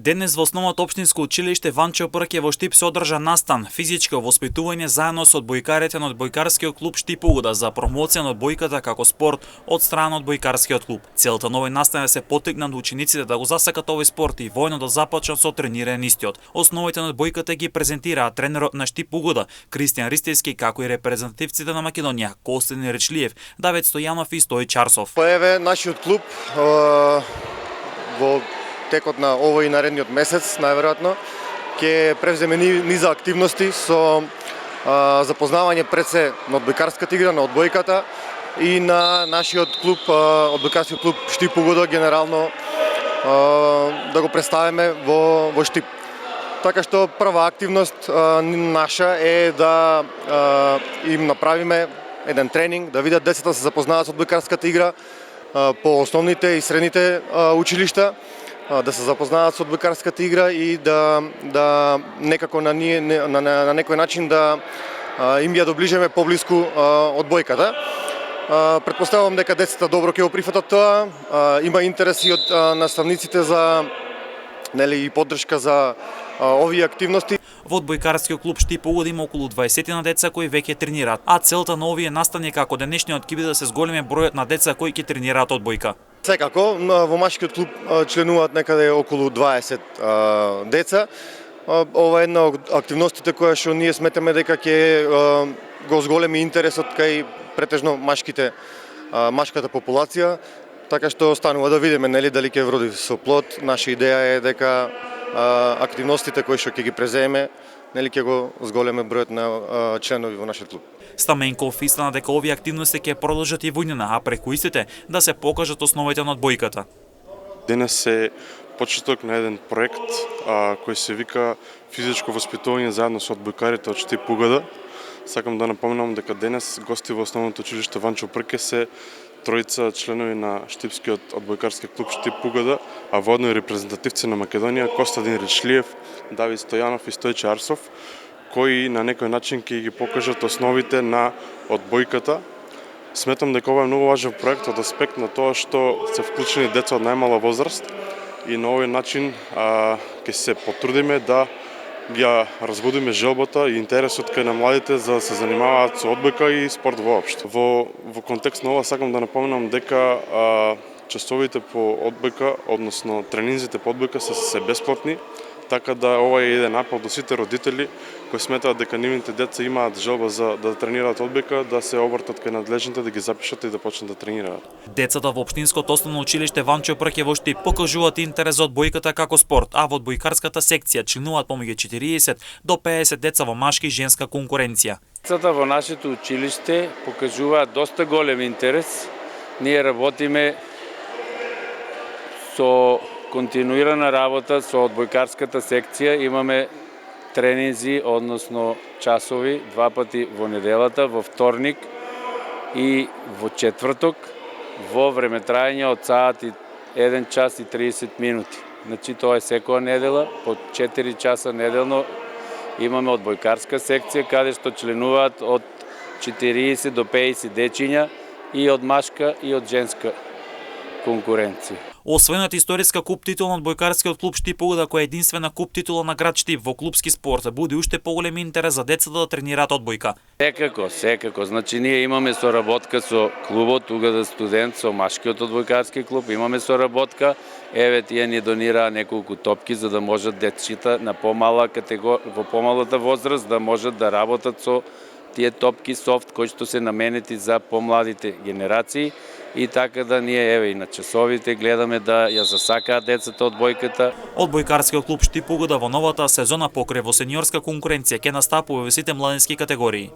Денес во основното општинско училиште Ванчо Прке во Штип се одржа настан физичко воспитување заедно со одбојкарите на одбојкарскиот клуб Штип Угода за промоција на одбојката како спорт од страна на одбојкарскиот клуб. Целта на овој настан е да се поттикнат учениците да го засакат овој спорт и војно да започнат со тренирање на истиот. Основите на одбојката ги презентираа тренерот на Штип Угода Кристијан Ристевски, како и репрезентативците на Македонија Костадин Речлиев, Давид Стојанов и Стој Чарсов. Еве нашиот клуб во текот на овој и наредниот месец, најверојатно, ќе превземе низа активности со запознавање пред се на одбојкарската игра, на одбојката и на нашиот клуб, одбојкарскиот клуб Штип Угода, генерално да го представиме во Штип. Така што прва активност наша е да им направиме еден тренинг, да видат децата се запознаат со одбојкарската игра по основните и средните училишта, да се запознаат со одбојкарската игра и да некако на некој начин да им ја доближиме поблиску одбојката. Претпоставувам дека децата добро ќе го прифатат тоа, има интереси од наставниците за и поддршка за овие активности. Во одбојкарскиот клуб Штип Угода има околу 20 на деца кои веќе тренираат, а целта на овие настани како денешниот ќе биде да се зголеми бројот на деца кои ќе тренираат одбојка. Секако, во машкиот клуб членуваат некаде околу 20 деца. Ова е една од активностите која што ние сметаме дека ќе го зголеми интересот кај претежно машката популација, така што останува да видиме дали ќе вроди со плод. Наша идеја е дека активностите кои што ќе ги преземе, ќе го зголеме бројот на членови во нашиот клуб. Стаменков истина дека овие активности ќе продолжат и војнина, а преку истите да се покажат основите на одбојката. Денес е почеток на еден проект кој се вика физичко воспитување заедно со одбојкарите од Штип Угода. Сакам да напоменам дека денес гости во основното училиште Ванчо Прке се тројца членови на Штипскиот одбојкарски клуб Штип Угода, а водно и репрезентативци на Македонија Костадин Речлиев, Давид Стојанов и Стој Чарсов, кои на некој начин ќе ги покажат основите на одбојката. Сметам дека ова е многу важен проект од аспект на тоа што се вклучени деца од најмала возраст и на овој начин ќе се потрудиме да ја разбудиме желбата и интересот кај на младите за да се занимаваат со одбојка и спорт воопшто. Во контекст на ова сакам да напоменам дека часовите по одбојка, односно тренинзите по одбојка се бесплатни, така да ова е еден апел до сите родители кои сметаат дека нивните деца имаат желба за да тренираат одбојка, да се обртат кај надлежните, да ги запишат и да почнат да тренираат. Децата во општинското основно училиште Ванчо Прке во Штип покажуваат интерес за одбојката како спорт, а во одбојкарската секција членуваат помеѓу 40 до 50 деца во машка и женска конкуренција. Децата во нашето училиште покажуваат доста голем интерес. Ние работиме со континуирана работа со одбојкарската секција, имаме тренинзи, односно часови, 2 пати во неделата, во вторник и во четврток, во времетраење од саат и 1 час и 30 минути. Значи тоа е секоја недела, по 4 часа неделно имаме одбојкарска секција, каде што членуваат од 40 до 50 дечиња и од машка и од женска конкуренција. Освоената историска куп титула на одбојкарскиот клуб Штип Угода, која е единствена куп титула на град Штип во клубски спорт, буди уште поголем интерес за децата да тренираат одбојка. Секако. Значи ние имаме соработка со клубот Угода студент, со машкиот одбојкарски клуб, имаме соработка. Еве тие ни донираа неколку топки за да можат дечита на во помалата возраст да можат да работат со тие топки софт кои што се наменети за помладите генерации и така да ние еве и на часовите гледаме да ја засакаат децата одбојката. Одбојкарскиот клуб Штип Угода во новата сезона покрај во сениорска конкуренција ќе настапува во сите младински категории.